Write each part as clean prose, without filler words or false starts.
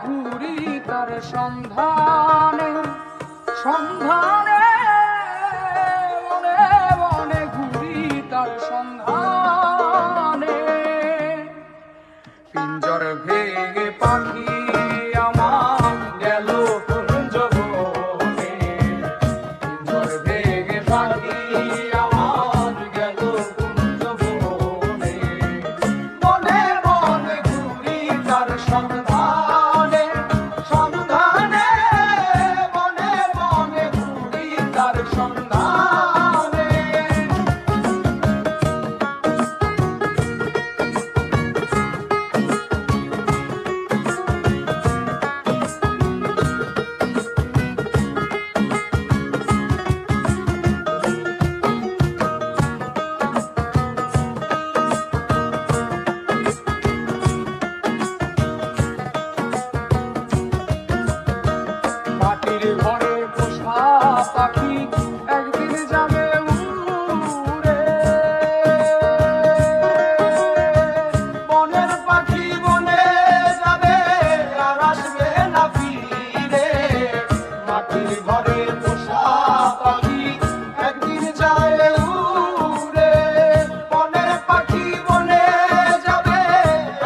ঘুরি তার সন্ধানে, সন্ধানে বনে বনে ঘুরি তার সন্ধানে। পিঞ্জর ভেঙে পাখি আমার গেল কুঞ্জ বনে, পিঞ্জর ভেঙে পাখি আমার গেল কুঞ্জ বনে। বনে বনে ঘুরি তার সন্ধানে, সন্ধানে বনে বনে ঘুরি তার সন্ধানে। মাটির ঘরে পোষা পাখি একদিন যাবে উড়ে, বনের পাখি বনে যাবে আর আসবে না ফিরে। মাটির ঘরে পোষা পাখি একদিন যাবে উড়ে, বনের পাখি বনে যাবে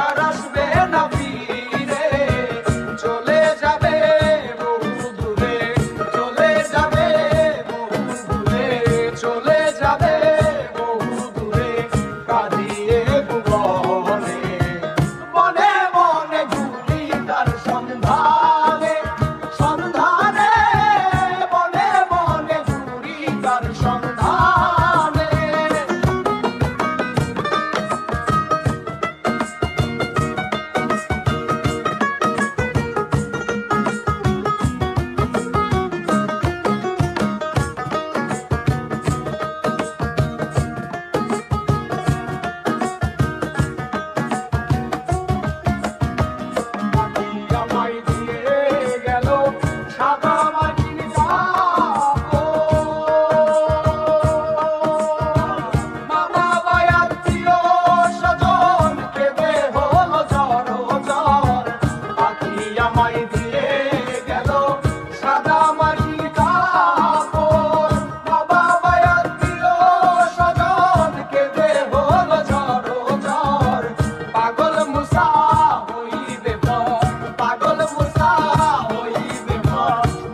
আর আসবে না ফিরে। চলে যাবে চলে যাবে বহু দূরে কাঁদিয়ে ভুবনে। বনে বনে ঘুরি তার সন্ধানে, সন্ধানে বনে বনে ঘুরি তার সন্ধানে।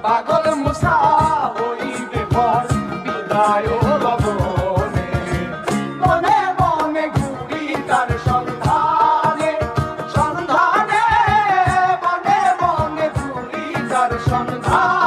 পাগল মুসা হইবে পর বিদায় লবণে। বনে বনে ঘুরি তার সন্ধানে, সন্ধানে বনে বনে ঘুরি তার সন্ধানে।